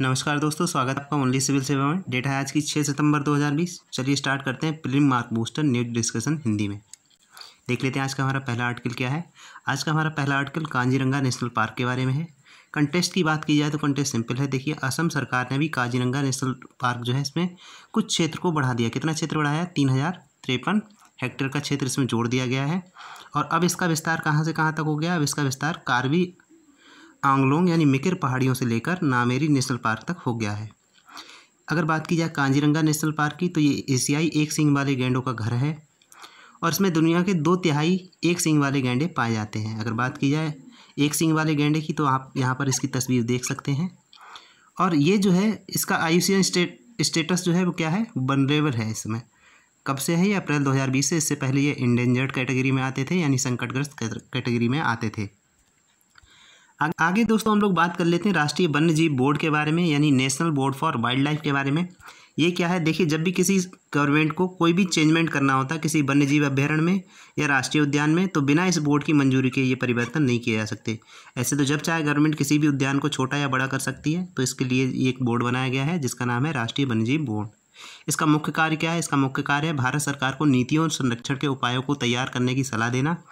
नमस्कार दोस्तों, स्वागत है आपका ओनली सिविल सेवा में। डेट है आज की 6 सितंबर 2020। चलिए स्टार्ट करते हैं prelim mark booster news discussion Hindi में। देख लेते हैं आज का हमारा पहला आर्टिकल क्या है। आज का हमारा पहला आर्टिकल काजीरंगा नेशनल पार्क के बारे में है। कंटेस्ट की बात की जाए तो कंटेस्ट सिंपल है। देखिए, असम सरकार ने भी काजीरंगा नेशनल पार्क जो है इसमें कुछ क्षेत्र को बढ़ा दिया। कितना क्षेत्र बढ़ाया? 3053 हेक्टेयर का क्षेत्र इसमें जोड़ दिया गया है। और अब इसका विस्तार कहाँ से कहाँ तक हो गया? अब इसका विस्तार कार्बी आंगलोंग यानी मिकिर पहाड़ियों से लेकर नामेरी नेशनल पार्क तक हो गया है। अगर बात की जाए काजीरंगा नेशनल पार्क की, तो ये एशियाई एक सींग वाले गैंडों का घर है और इसमें दुनिया के 2/3 एक सींग वाले गैंडे पाए जाते हैं। अगर बात की जाए एक सींग वाले गैंडे की, तो आप यहाँ पर इसकी तस्वीर देख सकते हैं। और ये जो है इसका IUCN स्टेटस जो है वो क्या है? वनरेबल है। इसमें कब से है? ये अप्रैल 2020 से। इससे पहले ये इंडेंजर्ड कैटेगरी में आते थे, यानी संकटग्रस्त कैटेगरी में आते थे। आगे दोस्तों हम लोग बात कर लेते हैं राष्ट्रीय वन्य जीव बोर्ड के बारे में, यानी national board for wild life के बारे में। ये क्या है? देखिए, जब भी किसी गवर्नमेंट को कोई भी चेंजमेंट करना होता है किसी वन्य जीव अभ्यारण्य में या राष्ट्रीय उद्यान में, तो बिना इस बोर्ड की मंजूरी के ये परिवर्तन नहीं किए जा सकते। ऐसे तो जब चाहे गवर्नमेंट किसी भी उद्यान को छोटा या बड़ा कर सकती है, तो इसके लिए एक बोर्ड बनाया गया है जिसका नाम है राष्ट्रीय वन्य जीव बोर्ड। इसका मुख्य कार्य क्या है? इसका मुख्य कार्य है भारत सरकार को नीतियों और संरक्षण के उपायों को तैयार करने की सलाह देना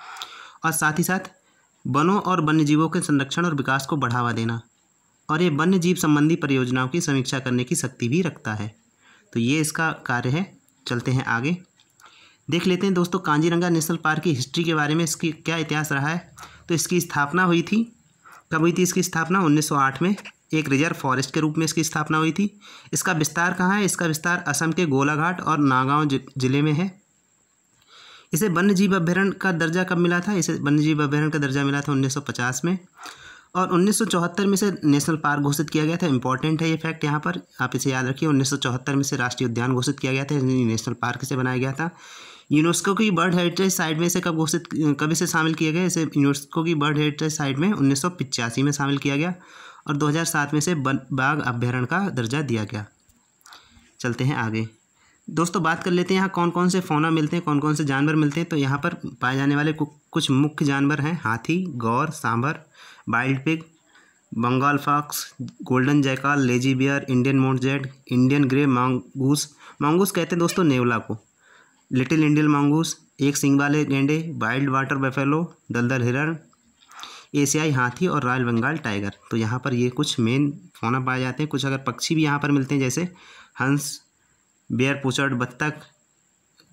और साथ ही साथ वनों और वन्यजीवों के संरक्षण और विकास को बढ़ावा देना। और ये वन्य जीव संबंधी परियोजनाओं की समीक्षा करने की शक्ति भी रखता है। तो ये इसका कार्य है। चलते हैं आगे, देख लेते हैं दोस्तों काजीरंगा नेशनल पार्क की हिस्ट्री के बारे में। इसकी क्या इतिहास रहा है? तो इसकी स्थापना हुई थी, कब हुई थी इसकी स्थापना? 1908 में एक रिजर्व फॉरेस्ट के रूप में इसकी स्थापना हुई थी। इसका विस्तार कहाँ है? इसका विस्तार असम के गोलाघाट और नागांव जिले में है। इसे वन्य जीव अभ्यारण्य का दर्जा कब मिला था? इसे वन्य जीव अभ्यारण्य का दर्जा मिला था 1950 में। और 1974 में इसे नेशनल पार्क घोषित किया गया था। इंपॉर्टेंट है ये फैक्ट, यहाँ पर आप इसे याद रखिए। 1974 में इसे राष्ट्रीय उद्यान घोषित किया गया था, नेशनल पार्क से बनाया गया था। यूनेस्को की बर्ड हेरिटेज साइट में इसे कब इसे शामिल किया गया? इसे यूनेस्को की बर्ड हेरिटेज साइट में 1985 में शामिल किया गया और 2007 में इसे बाघ अभ्यारण्य का दर्जा दिया गया। चलते हैं आगे दोस्तों, बात कर लेते हैं यहाँ कौन कौन से फौना मिलते हैं, कौन कौन से जानवर मिलते हैं। तो यहाँ पर पाए जाने वाले कुछ मुख्य जानवर हैं: हाथी, gaur, sambar, wild pig, Bengal fox, golden jackal, lazy bear, Indian muntjac, Indian grey mongoose. Mongoose कहते हैं दोस्तों नेवला को। लिटिल इंडियन मंगूस, एक सींग वाले गेंडे, वाइल्ड वाटर बफेलो, दलदल हिरण, एशियाई हाथी और रॉयल बंगाल टाइगर। तो यहाँ पर ये कुछ मेन फौना पाए जाते हैं। कुछ अगर पक्षी भी यहाँ पर मिलते हैं, जैसे हंस, बेयर पूचड़ बत्तख,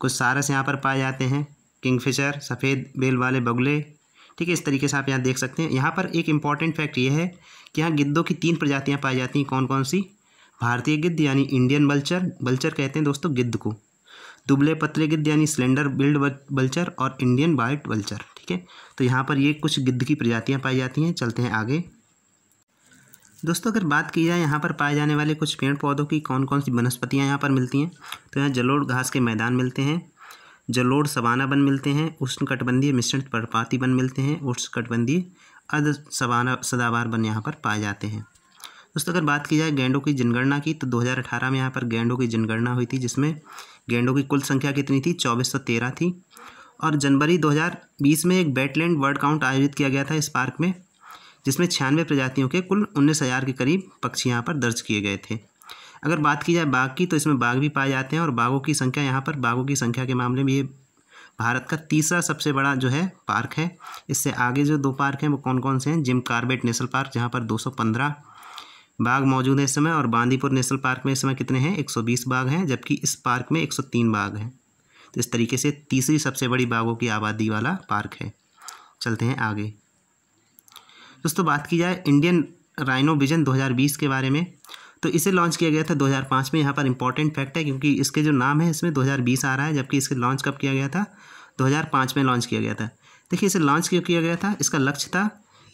कुछ सारस यहाँ पर पाए जाते हैं, किंगफिशर, सफ़ेद बेल वाले बगुले। ठीक है, इस तरीके से आप यहाँ देख सकते हैं। यहाँ पर एक इम्पॉर्टेंट फैक्ट ये है कि यहाँ गिद्धों की 3 प्रजातियाँ पाई जाती हैं। कौन कौन सी? भारतीय गिद्ध यानी इंडियन बल्चर, बल्चर कहते हैं दोस्तों गिद्ध को, दुबले पतले गिद्ध यानी स्लेंडर बिल्ड बल्चर और इंडियन वाइट बल्चर। ठीक है, तो यहाँ पर ये कुछ गिद्ध की प्रजातियाँ पाई जाती हैं। चलते हैं आगे दोस्तों, अगर बात की जाए यहाँ पर पाए जाने वाले कुछ पेड़ पौधों की, कौन कौन सी वनस्पतियाँ यहाँ पर मिलती हैं, तो यहाँ जलोढ़ घास के मैदान मिलते हैं, जलोढ़ सवाना वन मिलते हैं, उष्णकटिबंधीय मिश्रित पर्णपाती वन मिलते हैं, उष्णकटिबंधीय अर्ध सवाना सदाबहार वन यहाँ पर पाए जाते हैं। दोस्तों, अगर बात की जाए गैंडों की जनगणना की, तो 2018 में यहाँ पर गैंडों की जनगणना हुई थी, जिसमें गैंडों की कुल संख्या कितनी थी? 2413 थी। और जनवरी 2020 में एक वेटलैंड वर्ड काउंट आयोजित किया गया था इस पार्क में, जिसमें 96 प्रजातियों के कुल 19,000 के करीब पक्षी यहाँ पर दर्ज किए गए थे। अगर बात की जाए बाघ की, तो इसमें बाघ भी पाए जाते हैं और बाघों की संख्या यहाँ पर, बाघों की संख्या के मामले में ये भारत का तीसरा सबसे बड़ा जो है पार्क है। इससे आगे जो 2 पार्क हैं वो कौन कौन से हैं? जिम कॉर्बेट नेशनल पार्क, जहाँ पर 215 बाघ मौजूद है इस समय, और बांदीपुर नेशनल पार्क में इस समय कितने हैं? 120 बाघ हैं, जबकि इस पार्क में 103 बाघ हैं। तो इस तरीके से तीसरी सबसे बड़ी बाघों की आबादी वाला पार्क है। चलते हैं आगे दोस्तों, बात की जाए इंडियन राइनो विजन 2020 के बारे में, तो इसे लॉन्च किया गया था 2005 में। यहाँ पर इंपॉर्टेंट फैक्ट है क्योंकि इसके जो नाम है इसमें 2020 आ रहा है, जबकि इसके लॉन्च कब किया गया था? 2005 में लॉन्च किया गया था। देखिए, इसे लॉन्च क्यों किया गया था? इसका लक्ष्य था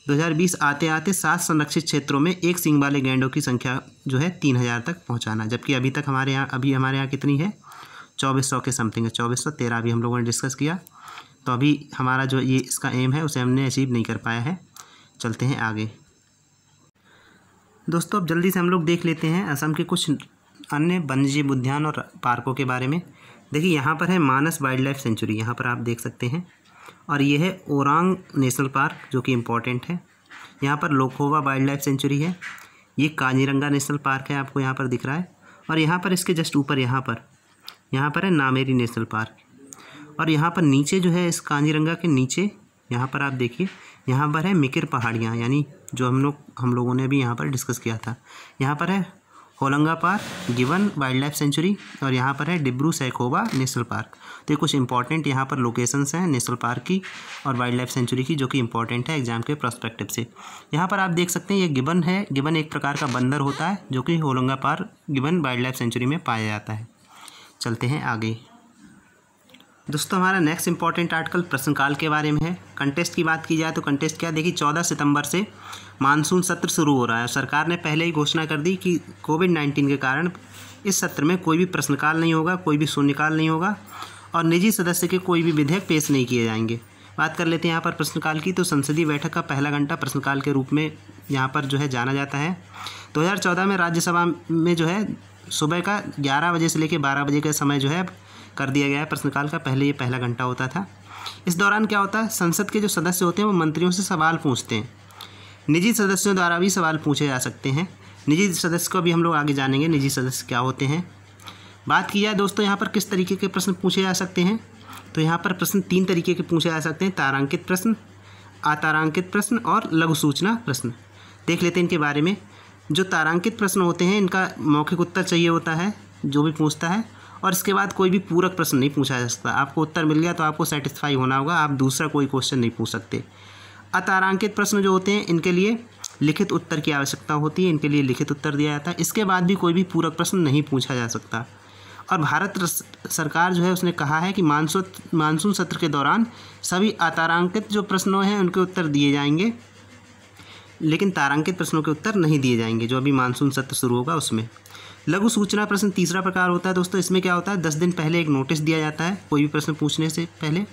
2020 आते आते 7 संरक्षित क्षेत्रों में एक सींग वाले गैंडों की संख्या जो है 3000 तक पहुँचाना, जबकि अभी तक हमारे यहाँ कितनी है? 2400 के समथिंग है। 2413 अभी हम लोगों ने डिस्कस किया। तो अभी हमारा जो ये इसका एम है उसे हमने अचीव नहीं कर पाया है। चलते हैं आगे दोस्तों, अब जल्दी से हम लोग देख लेते हैं असम के कुछ अन्य वन्यजीव उद्यान और पार्कों के बारे में। देखिए, यहाँ पर है मानस वाइल्ड लाइफ सेंचुरी, यहाँ पर आप देख सकते हैं। और ये है ओरांग नेशनल पार्क, जो कि इम्पॉर्टेंट है। यहाँ पर लोखोवा वाइल्ड लाइफ सेंचुरी है। ये काजीरंगा नेशनल पार्क है, आपको यहाँ पर दिख रहा है। और यहाँ पर इसके जस्ट ऊपर यहाँ पर है नामेरी नेशनल पार्क। और यहाँ पर नीचे जो है इस काजीरंगा के नीचे यहाँ पर आप देखिए, यहाँ पर है मिकिर पहाड़ियाँ, यानी जो हम लोगों ने अभी यहाँ पर डिस्कस किया था। यहाँ पर है होलंगा पार्क, गिवन वाइल्ड लाइफ सेंचुरी, और यहाँ पर है डिब्रू सैखोवा नेशनल पार्क। तो ये कुछ इंपॉर्टेंट यहाँ पर लोकेशंस हैं नेशनल पार्क की और वाइल्ड लाइफ सेंचुरी की, जो कि इंपॉर्टेंट है एग्जाम के पर्सपेक्टिव से। यहाँ पर आप देख सकते हैं ये गिबन है। गिबन एक प्रकार का बंदर होता है जो कि Hollonga park gibbon wildlife sanctuary में पाया जाता है। चलते हैं आगे दोस्तों। हमारा नेक्स्ट इंपॉर्टेंट आर्टिकल प्रश्नकाल के बारे में है। कंटेस्ट की बात की जाए तो कंटेस्ट क्या, देखिए 14 सितंबर से मानसून सत्र शुरू हो रहा है। सरकार ने पहले ही घोषणा कर दी कि कोविड-19 के कारण इस सत्र में कोई भी प्रश्नकाल नहीं होगा, कोई भी शून्यकाल नहीं होगा और निजी सदस्य के कोई भी विधेयक पेश नहीं किए जाएंगे। बात कर लेते हैं यहाँ पर प्रश्नकाल की। तो संसदीय बैठक का पहला घंटा प्रश्नकाल के रूप में यहाँ पर जो है जाना जाता है। 2014 में राज्यसभा में जो है सुबह का 11 बजे से लेकर 12 बजे का समय जो है कर दिया गया है प्रश्नकाल का। पहले ये पहला घंटा होता था। इस दौरान क्या होता है, संसद के जो सदस्य होते हैं वो मंत्रियों से सवाल पूछते हैं। निजी सदस्यों द्वारा भी सवाल पूछे जा सकते हैं। निजी सदस्य को भी हम लोग आगे जानेंगे निजी सदस्य क्या होते हैं। बात की जाए दोस्तों यहाँ पर किस तरीके के प्रश्न पूछे जा सकते हैं, तो यहाँ पर प्रश्न 3 तरीके के पूछे जा सकते हैं: तारांकित प्रश्न, अतारांकित प्रश्न और लघु सूचना प्रश्न। देख लेते हैं इनके बारे में। जो तारांकित प्रश्न होते हैं इनका मौखिक उत्तर चाहिए होता है जो भी पूछता है, और इसके बाद कोई भी पूरक प्रश्न नहीं पूछा जा सकता। आपको उत्तर मिल गया तो आपको सेटिस्फाई होना होगा, आप दूसरा कोई क्वेश्चन नहीं पूछ सकते। अतारांकित प्रश्न जो होते हैं इनके लिए लिखित उत्तर की आवश्यकता होती है, इनके लिए लिखित उत्तर दिया जाता है। इसके बाद भी कोई भी पूरक प्रश्न नहीं पूछा जा सकता। और भारत सरकार जो है उसने कहा है कि मानसून सत्र के दौरान सभी अतारांकित जो प्रश्नों हैं उनके उत्तर दिए जाएंगे, लेकिन तारांकित प्रश्नों के उत्तर नहीं दिए जाएंगे जो अभी मानसून सत्र शुरू होगा उसमें। लघु सूचना प्रश्न तीसरा प्रकार होता है दोस्तों। इसमें क्या होता है, 10 दिन पहले एक नोटिस दिया जाता है कोई भी प्रश्न पूछने से पहले,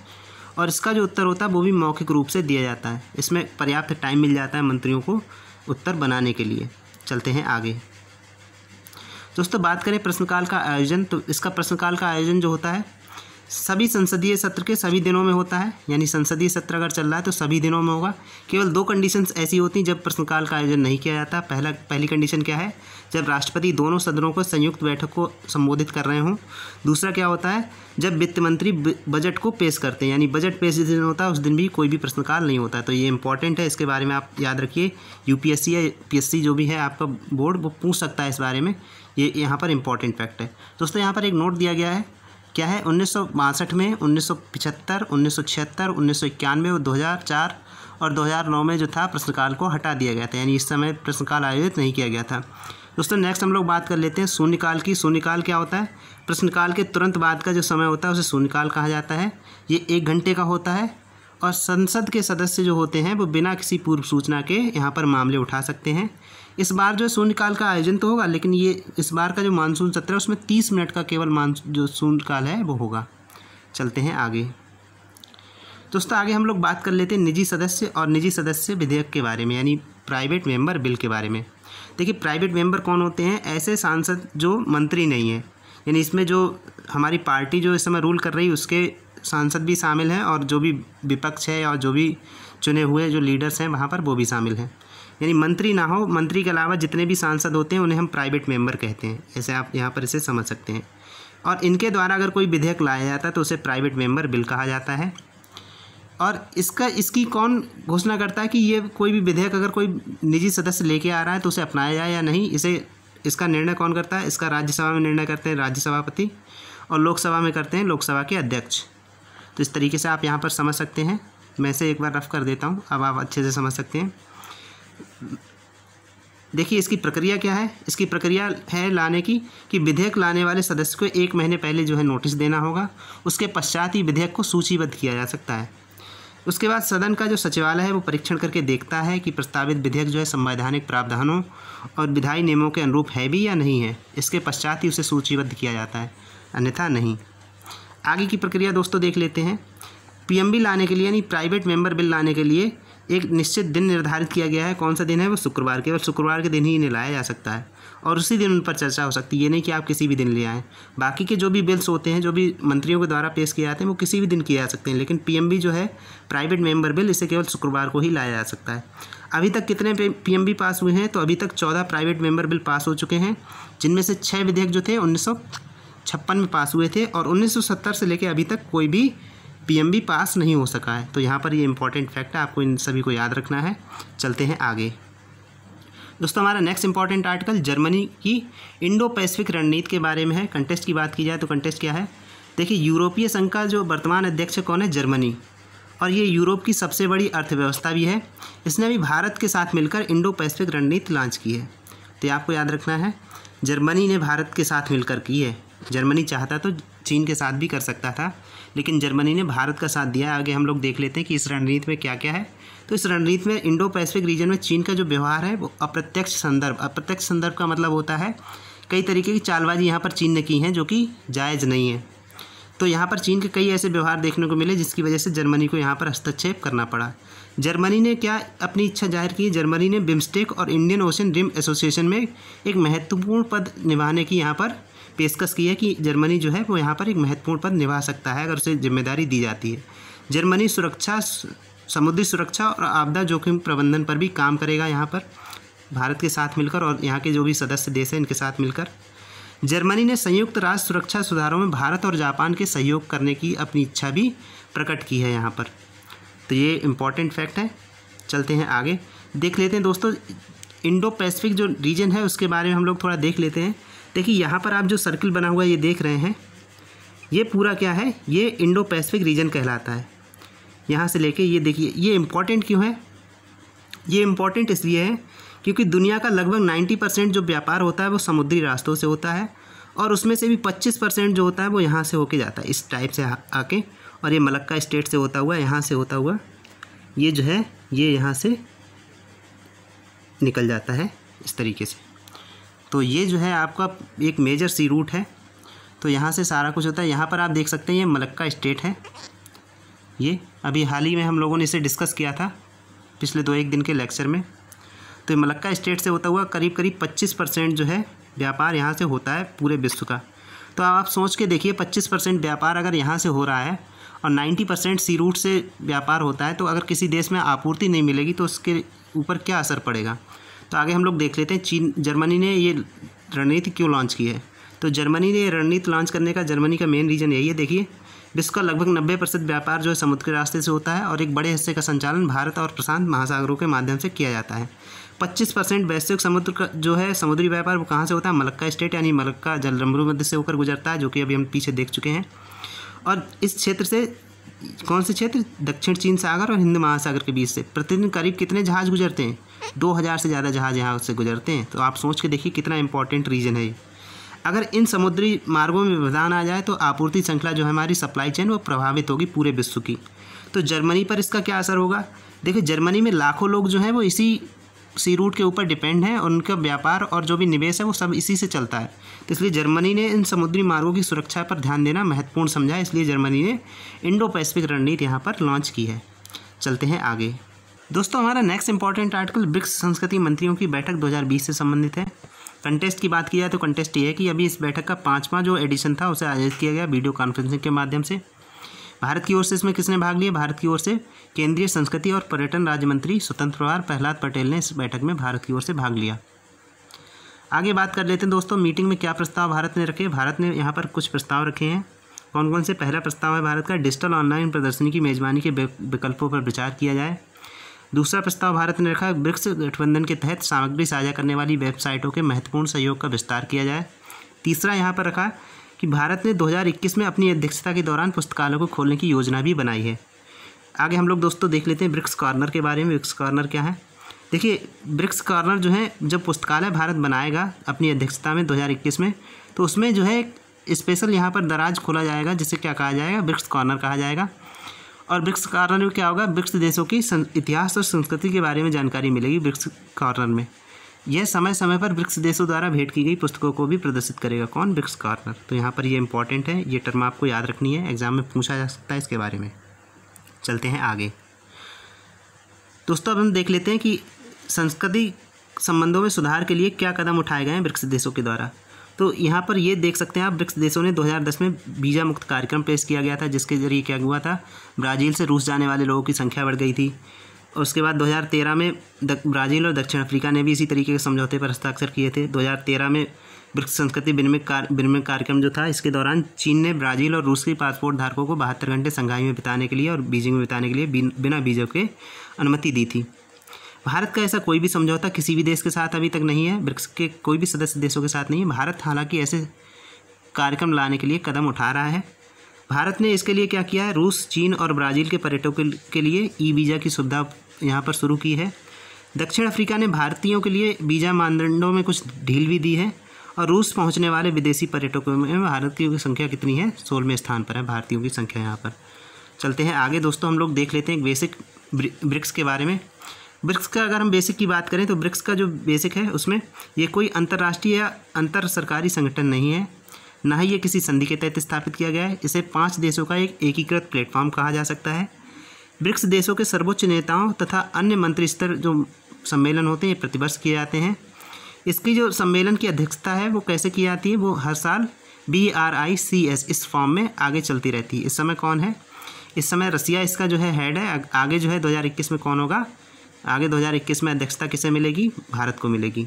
और इसका जो उत्तर होता है वो भी मौखिक रूप से दिया जाता है। इसमें पर्याप्त टाइम मिल जाता है मंत्रियों को उत्तर बनाने के लिए। चलते हैं आगे दोस्तों। बात करें प्रश्नकाल का आयोजन, तो इसका प्रश्नकाल का आयोजन जो होता है सभी संसदीय सत्र के सभी दिनों में होता है, यानी संसदीय सत्र अगर चल रहा है तो सभी दिनों में होगा। केवल 2 कंडीशंस ऐसी होती हैं जब प्रश्नकाल का आयोजन नहीं किया जाता। पहली कंडीशन क्या है, जब राष्ट्रपति दोनों सदनों को संयुक्त बैठक को संबोधित कर रहे हों। दूसरा क्या होता है, जब वित्त मंत्री बजट को पेश करते हैं, यानी बजट पेश जिस दिन होता है उस दिन भी कोई भी प्रश्नकाल नहीं होता है। तो ये इंपॉर्टेंट है, इसके बारे में आप याद रखिए। यूपीएससी या पीएससी जो भी है आपका बोर्ड वो पूछ सकता है इस बारे में, ये यहाँ पर इंपॉर्टेंट फैक्ट है दोस्तों। यहाँ पर एक नोट दिया गया है, क्या है, 1962 में, 1975, 1976, 1991 और 2004 और 2009 में जो था प्रश्नकाल को हटा दिया गया था, यानी इस समय प्रश्नकाल आयोजित नहीं किया गया था दोस्तों। नेक्स्ट हम लोग बात कर लेते हैं शून्यकाल की। शून्यकाल क्या होता है, प्रश्नकाल के तुरंत बाद का जो समय होता है उसे शून्यकाल कहा जाता है। ये 1 घंटे का होता है और संसद के सदस्य जो होते हैं वो बिना किसी पूर्व सूचना के यहाँ पर मामले उठा सकते हैं। इस बार जो शून्यकाल का आयोजन तो होगा, लेकिन ये इस बार का जो मानसून सत्र है उसमें 30 मिनट का केवल जो शून्यकाल है वो होगा। चलते हैं आगे दोस्तों। आगे हम लोग बात कर लेते हैं निजी सदस्य और निजी सदस्य विधेयक के बारे में, यानी प्राइवेट मेंबर बिल के बारे में। देखिए प्राइवेट मेंबर कौन होते हैं, ऐसे सांसद जो मंत्री नहीं है, यानी इसमें जो हमारी पार्टी जो इस समय रूल कर रही है उसके सांसद भी शामिल हैं और जो भी विपक्ष है और जो भी चुने हुए जो लीडर्स हैं वहाँ पर वो भी शामिल हैं। यानी मंत्री ना हो, मंत्री के अलावा जितने भी सांसद होते हैं उन्हें हम प्राइवेट मेंबर कहते हैं, ऐसे आप यहाँ पर इसे समझ सकते हैं। और इनके द्वारा अगर कोई विधेयक लाया जाता है तो उसे प्राइवेट मेंबर बिल कहा जाता है। और इसकी कौन घोषणा करता है कि ये कोई भी विधेयक अगर कोई निजी सदस्य लेके आ रहा है तो उसे अपनाया जाए या नहीं, इसका निर्णय कौन करता है, इसका राज्यसभा में निर्णय करते हैं राज्य सभापति और लोकसभा में करते हैं लोकसभा के अध्यक्ष। तो इस तरीके से आप यहाँ पर समझ सकते हैं। मैं इसे एक बार रफ कर देता हूँ, अब आप अच्छे से समझ सकते हैं। देखिए इसकी प्रक्रिया क्या है, इसकी प्रक्रिया है लाने की कि विधेयक लाने वाले सदस्य को 1 महीने पहले जो है नोटिस देना होगा, उसके पश्चात ही विधेयक को सूचीबद्ध किया जा सकता है। उसके बाद सदन का जो सचिवालय है वो परीक्षण करके देखता है कि प्रस्तावित विधेयक जो है संवैधानिक प्रावधानों और विधायी नियमों के अनुरूप है भी या नहीं है, इसके पश्चात ही उसे सूचीबद्ध किया जाता है, अन्यथा नहीं। आगे की प्रक्रिया दोस्तों देख लेते हैं। पीएमबी लाने के लिए यानी प्राइवेट मेंबर बिल लाने के लिए एक निश्चित दिन निर्धारित किया गया है। कौन सा दिन है? वो शुक्रवार, केवल शुक्रवार के दिन ही इन्हें लाया जा सकता है और उसी दिन उन पर चर्चा हो सकती है। ये नहीं कि आप किसी भी दिन ले आएँ। बाकी के जो भी बिल्स होते हैं, जो भी मंत्रियों के द्वारा पेश किए जाते हैं, वो किसी भी दिन किए जा सकते हैं, लेकिन पीएमबी जो है प्राइवेट मेंबर बिल, इसे केवल शुक्रवार को ही लाया जा सकता है। अभी तक कितने पीएमबी पास हुए हैं? तो अभी तक 14 प्राइवेट मेंबर बिल पास हो चुके हैं, जिनमें से 6 विधेयक जो थे 1956 में पास हुए थे और 1970 से लेकर अभी तक कोई भी पीएमबी पास नहीं हो सका है। तो यहाँ पर ये इंपॉर्टेंट फैक्ट है, आपको इन सभी को याद रखना है। चलते हैं आगे दोस्तों। हमारा नेक्स्ट इंपॉर्टेंट आर्टिकल जर्मनी की इंडो पैसिफिक रणनीति के बारे में है। कंटेस्ट की बात की जाए तो कंटेस्ट क्या है? देखिए, यूरोपीय संघ का जो वर्तमान अध्यक्ष कौन है? जर्मनी, और ये यूरोप की सबसे बड़ी अर्थव्यवस्था भी है। इसने अभी भारत के साथ मिलकर इंडो पैसिफिक रणनीति लॉन्च की है। तो ये आपको याद रखना है, जर्मनी ने भारत के साथ मिलकर की है। जर्मनी चाहता तो चीन के साथ भी कर सकता था, लेकिन जर्मनी ने भारत का साथ दिया। आगे हम लोग देख लेते हैं कि इस रणनीति में क्या क्या है। तो इस रणनीति में इंडो पैसिफिक रीजन में चीन का जो व्यवहार है वो अप्रत्यक्ष संदर्भ का मतलब होता है कई तरीके की चालबाजी यहाँ पर चीन ने की हैं जो कि जायज़ नहीं है। तो यहाँ पर चीन के कई ऐसे व्यवहार देखने को मिले जिसकी वजह से जर्मनी को यहाँ पर हस्तक्षेप करना पड़ा। जर्मनी ने क्या अपनी इच्छा जाहिर की? जर्मनी ने बिम्स्टेक और इंडियन ओशन रिम एसोसिएशन में एक महत्वपूर्ण पद निभाने की यहाँ पर पेशकश की है कि जर्मनी जो है वो यहाँ पर एक महत्वपूर्ण पद निभा सकता है अगर उसे जिम्मेदारी दी जाती है। जर्मनी समुद्री सुरक्षा और आपदा जोखिम प्रबंधन पर भी काम करेगा यहाँ पर भारत के साथ मिलकर और यहाँ के जो भी सदस्य देश हैं इनके साथ मिलकर। जर्मनी ने संयुक्त राष्ट्र सुरक्षा सुधारों में भारत और जापान के सहयोग करने की अपनी इच्छा भी प्रकट की है यहाँ पर। तो ये इम्पॉर्टेंट फैक्ट है। चलते हैं आगे, देख लेते हैं दोस्तों इंडो पैसिफिक जो रीजन है उसके बारे में हम लोग थोड़ा देख लेते हैं। देखिए, यहाँ पर आप जो सर्किल बना हुआ ये देख रहे हैं, ये पूरा क्या है? ये इंडो पैसिफिक रीजन कहलाता है। यहाँ से लेके ये देखिए, ये इम्पॉर्टेंट क्यों है? ये इम्पॉर्टेंट इसलिए है क्योंकि दुनिया का लगभग 90% जो व्यापार होता है वो समुद्री रास्तों से होता है और उसमें से भी 25% जो होता है वो यहाँ से होके जाता है, इस टाइप से आके, और ये मलक्का स्टेट से होता हुआ, यहाँ से होता हुआ ये जो है ये यहाँ से निकल जाता है इस तरीके से। तो ये जो है आपका एक मेजर सी रूट है। तो यहाँ से सारा कुछ होता है। यहाँ पर आप देख सकते हैं ये मलक्का स्टेट है। ये अभी हाल ही में हम लोगों ने इसे डिस्कस किया था पिछले 2-1 दिन के लेक्चर में। तो ये मलक्का स्टेट से होता हुआ करीब 25% जो है व्यापार यहाँ से होता है पूरे विश्व का। तो आप सोच के देखिए, 25% व्यापार अगर यहाँ से हो रहा है और 90% सी रूट से व्यापार होता है, तो अगर किसी देश में आपूर्ति नहीं मिलेगी तो उसके ऊपर क्या असर पड़ेगा। तो आगे हम लोग देख लेते हैं जर्मनी ने ये रणनीति क्यों लॉन्च की है। तो जर्मनी ने ये रणनीति लॉन्च करने का जर्मनी का मेन रीज़न यही है। देखिए, विश्व का लगभग 90% व्यापार जो है समुद्र के रास्ते से होता है और एक बड़े हिस्से का संचालन भारत और प्रशांत महासागरों के माध्यम से किया जाता है। 25% वैश्विक समुद्र का जो है समुद्री व्यापार वो कहाँ से होता है? मलक्का स्टेट यानी मलक्का जलरंध्र मध्य से होकर गुजरता है, जो कि अभी हम पीछे देख चुके हैं। और इस क्षेत्र से कौन से क्षेत्र? दक्षिण चीन सागर और हिंद महासागर के बीच से प्रतिदिन करीब कितने जहाज़ गुजरते हैं? 2000 से ज़्यादा जहाज़ यहाँ से गुजरते हैं। तो आप सोच के देखिए कितना इंपॉर्टेंट रीजन है ये। अगर इन समुद्री मार्गों में व्यवधान आ जाए तो आपूर्ति श्रृंखला जो है हमारी सप्लाई चेन वो प्रभावित होगी पूरे विश्व की। तो जर्मनी पर इसका क्या असर होगा? देखिए, जर्मनी में लाखों लोग जो हैं वो इसी सी रूट के ऊपर डिपेंड हैं और उनका व्यापार और जो भी निवेश है वो सब इसी से चलता है। तो इसलिए जर्मनी ने इन समुद्री मार्गों की सुरक्षा पर ध्यान देना महत्वपूर्ण समझा, इसलिए जर्मनी ने इंडो पैसिफिक रणनीति यहाँ पर लॉन्च की है। चलते हैं आगे दोस्तों। हमारा नेक्स्ट इंपॉर्टेंट आर्टिकल ब्रिक्स संस्कृति मंत्रियों की बैठक 2020 से संबंधित है। कंटेस्ट की बात की जाए तो कंटेस्ट ये है कि अभी इस बैठक का 5वां जो एडिशन था उसे आयोजित किया गया वीडियो कॉन्फ्रेंसिंग के माध्यम से। भारत की ओर से इसमें किसने भाग लिया? भारत की ओर से केंद्रीय संस्कृति और पर्यटन राज्य मंत्री स्वतंत्र प्रभार प्रहलाद पटेल ने इस बैठक में भारत की ओर से भाग लिया। आगे बात कर लेते हैं दोस्तों, मीटिंग में क्या प्रस्ताव भारत ने रखे। भारत ने यहाँ पर कुछ प्रस्ताव रखे हैं। कौन कौन से? पहला प्रस्ताव है भारत का, डिजिटल ऑनलाइन प्रदर्शनी की मेज़बानी के विकल्पों पर विचार किया जाए। दूसरा प्रस्ताव भारत ने रखा, ब्रिक्स गठबंधन के तहत सामग्री साझा करने वाली वेबसाइटों के महत्वपूर्ण सहयोग का विस्तार किया जाए। तीसरा यहाँ पर रखा कि भारत ने 2021 में अपनी अध्यक्षता के दौरान पुस्तकालयों को खोलने की योजना भी बनाई है। आगे हम लोग दोस्तों देख लेते हैं ब्रिक्स कॉर्नर के बारे में। ब्रिक्स कॉर्नर क्या है? देखिए, ब्रिक्स कॉर्नर जो है जब पुस्तकालय भारत बनाएगा अपनी अध्यक्षता में 2021 में, तो उसमें जो है स्पेशल यहाँ पर दराज खोला जाएगा जिसे क्या कहा जाएगा? ब्रिक्स कॉर्नर कहा जाएगा। और ब्रिक्स कॉर्नर में क्या होगा? ब्रिक्स देशों की इतिहास और संस्कृति के बारे में जानकारी मिलेगी ब्रिक्स कॉर्नर में। यह समय समय पर ब्रिक्स देशों द्वारा भेंट की गई पुस्तकों को भी प्रदर्शित करेगा। कौन? BRICS corner. तो यहाँ पर ये इंपॉर्टेंट है, ये टर्म आपको याद रखनी है, एग्जाम में पूछा जा सकता है इसके बारे में। चलते हैं आगे दोस्तों अब हम देख लेते हैं कि सांस्कृतिक संबंधों में सुधार के लिए क्या कदम उठाए गए हैं ब्रिक्स देशों के द्वारा। तो यहाँ पर ये देख सकते हैं आप, ब्रिक्स देशों ने 2010 में वीज़ा मुक्त कार्यक्रम पेश किया गया था, जिसके जरिए क्या हुआ था, ब्राज़ील से रूस जाने वाले लोगों की संख्या बढ़ गई थी। और उसके बाद 2013 में ब्राज़ील और दक्षिण अफ्रीका ने भी इसी तरीके के समझौते पर हस्ताक्षर किए थे। 2013 में ब्रिक्स संस्कृति विनिमय कार्यक्रम जो था, इसके दौरान चीन ने ब्राज़ील और रूस के पासपोर्ट धारकों को 72 घंटे शंघाई में बिताने के लिए और बीजिंग में बिताने के लिए बिना वीज़ा के अनुमति दी थी। भारत का ऐसा कोई भी समझौता किसी भी देश के साथ अभी तक नहीं है, ब्रिक्स के कोई भी सदस्य देशों के साथ नहीं है। भारत हालांकि ऐसे कार्यक्रम लाने के लिए कदम उठा रहा है। भारत ने इसके लिए क्या किया है, रूस, चीन और ब्राज़ील के पर्यटकों के लिए ई वीज़ा की सुविधा यहाँ पर शुरू की है। दक्षिण अफ्रीका ने भारतीयों के लिए वीज़ा मानदंडों में कुछ ढील भी दी है। और रूस पहुँचने वाले विदेशी पर्यटकों में भारतीयों की संख्या कितनी है, 16वें स्थान पर है भारतीयों की संख्या यहाँ पर। चलते हैं आगे दोस्तों, हम लोग देख लेते हैं बेसिक ब्रिक्स के बारे में। ब्रिक्स का अगर हम बेसिक की बात करें तो ब्रिक्स का जो बेसिक है उसमें ये कोई अंतर्राष्ट्रीय या अंतर सरकारी संगठन नहीं है, ना ही ये किसी संधि के तहत स्थापित किया गया है। इसे 5 देशों का एक एकीकृत प्लेटफॉर्म कहा जा सकता है। ब्रिक्स देशों के सर्वोच्च नेताओं तथा अन्य मंत्री स्तर जो सम्मेलन होते हैं ये प्रतिवर्ष किए जाते हैं। इसकी जो सम्मेलन की अध्यक्षता है वो कैसे की जाती है, वो हर साल BRICS इस फॉर्म में आगे चलती रहती है। इस समय कौन है, इस समय रसिया इसका जो है हेड है। आगे जो है 2021 में कौन होगा, आगे 2021 में अध्यक्षता किसे मिलेगी, भारत को मिलेगी।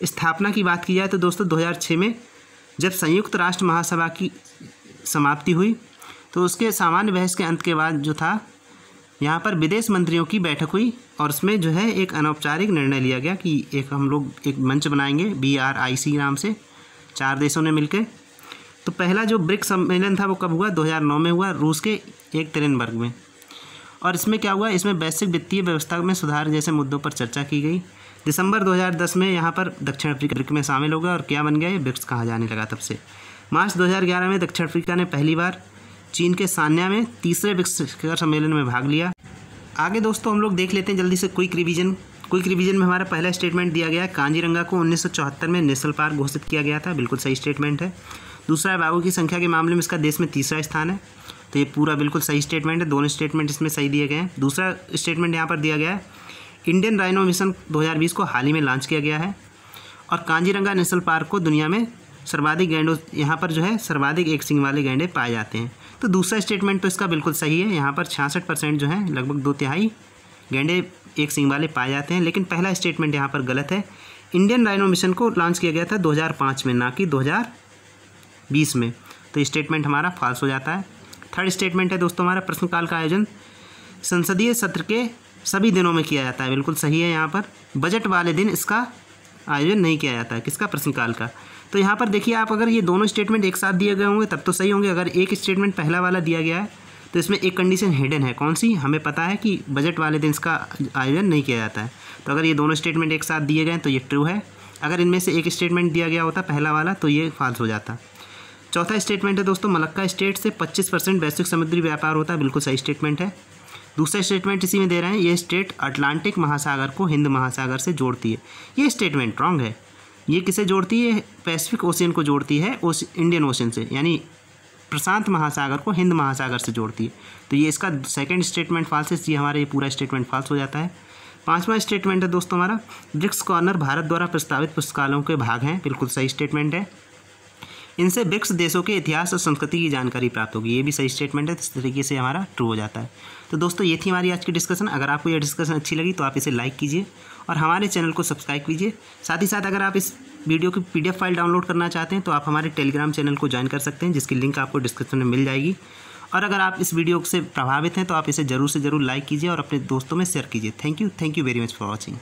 स्थापना की बात की जाए तो दोस्तों 2006 में जब संयुक्त राष्ट्र महासभा की समाप्ति हुई तो उसके सामान्य बहस के अंत के बाद जो था यहाँ पर विदेश मंत्रियों की बैठक हुई और उसमें जो है एक अनौपचारिक निर्णय लिया गया कि हम लोग एक मंच बनाएंगे BRIC नाम से, 4 देशों ने मिलकर। तो पहला जो ब्रिक्स सम्मेलन था वो कब हुआ, 2009 में हुआ, रूस के एकतेरिनबर्ग में। और इसमें क्या हुआ, इसमें वैश्विक वित्तीय व्यवस्था में सुधार जैसे मुद्दों पर चर्चा की गई। दिसंबर 2010 में यहाँ पर दक्षिण अफ्रीका ब्रिक्स में शामिल हो गया और क्या बन गया, ये ब्रिक्स कहा जाने लगा तब से। मार्च 2011 में दक्षिण अफ्रीका ने पहली बार चीन के सान्या में 3रे ब्रिक्स शिखर सम्मेलन में भाग लिया। आगे दोस्तों हम लोग देख लेते हैं जल्दी से क्विक रिवीजन में हमारा पहला स्टेटमेंट दिया गया है, कांजीरंगा को 1974 में नेशनल पार्क घोषित किया गया था, बिल्कुल सही स्टेटमेंट है। दूसरा है, बाघों की संख्या के मामले में इसका देश में 3रा स्थान है, तो ये पूरा बिल्कुल सही स्टेटमेंट है। दोनों स्टेटमेंट इसमें सही दिए गए हैं। दूसरा स्टेटमेंट यहाँ पर दिया गया है, इंडियन राइनो मिशन 2020 को हाल ही में लॉन्च किया गया है और कांजीरंगा नेशनल पार्क को दुनिया में सर्वाधिक गैंडों, यहाँ पर जो है सर्वाधिक एक सींग वाले गैंडे पाए जाते हैं। तो दूसरा स्टेटमेंट तो इसका बिल्कुल सही है, यहाँ पर 66% जो है लगभग 2/3 गैंडे एक सींग वाले पाए जाते हैं। लेकिन पहला स्टेटमेंट यहाँ पर गलत है। इंडियन राइनो मिशन को लॉन्च किया गया था 2005 में, ना कि 2020 में, तो ये स्टेटमेंट हमारा फॉल्स हो जाता है। थर्ड स्टेटमेंट है दोस्तों हमारा, प्रश्नकाल का आयोजन संसदीय सत्र के सभी दिनों में किया जाता है, बिल्कुल सही है। यहाँ पर बजट वाले दिन इसका आयोजन नहीं किया जाता है, किसका, प्रश्नकाल का। तो यहाँ पर देखिए आप, अगर ये दोनों स्टेटमेंट एक साथ दिए गए होंगे तब तो सही होंगे। अगर एक स्टेटमेंट पहला वाला दिया गया है तो इसमें एक कंडीशन हिडन है, कौन सी, हमें पता है कि बजट वाले दिन इसका आयोजन नहीं किया जाता है। तो अगर ये दोनों स्टेटमेंट एक साथ दिए गए तो ये ट्रू है। अगर इनमें से एक स्टेटमेंट दिया गया होता पहला वाला तो ये फॉल्स हो जाता। चौथा स्टेटमेंट है दोस्तों, मलक्का स्टेट से 25% वैश्विक समुद्री व्यापार होता है, बिल्कुल सही स्टेटमेंट है। दूसरा स्टेटमेंट इसी में दे रहे हैं, ये स्टेट अटलांटिक महासागर को हिंद महासागर से जोड़ती है, ये स्टेटमेंट रॉन्ग है। ये किसे जोड़ती है, पैसिफिक ओशियन को जोड़ती है इंडियन ओशन से, यानी प्रशांत महासागर को हिंद महासागर से जोड़ती है। तो ये इसका सेकंड स्टेटमेंट फॉल्स है, ये हमारा ये पूरा स्टेटमेंट फॉल्स हो जाता है। पांचवा स्टेटमेंट है दोस्तों हमारा, ब्रिक्स कॉर्नर भारत द्वारा प्रस्तावित पुस्तकालयों के भाग हैं, बिल्कुल सही स्टेटमेंट है। इनसे ब्रिक्स देशों के इतिहास और संस्कृति की जानकारी प्राप्त होगी, ये भी सही स्टेटमेंट है। इस तरीके से हमारा ट्रू हो जाता है। तो दोस्तों ये थी हमारी आज की डिस्कशन। अगर आपको ये डिस्कशन अच्छी लगी तो आप इसे लाइक कीजिए और हमारे चैनल को सब्सक्राइब कीजिए। साथ ही साथ अगर आप इस वीडियो की PDF फाइल डाउनलोड करना चाहते हैं तो आप हमारे टेलीग्राम चैनल को ज्वाइन कर सकते हैं, जिसकी लिंक आपको डिस्क्रिप्शन में मिल जाएगी। और अगर आप इस वीडियो से प्रभावित हैं तो आप इसे ज़रूर से ज़रूर लाइक कीजिए और अपने दोस्तों में शेयर कीजिए। Thank you very much for watching.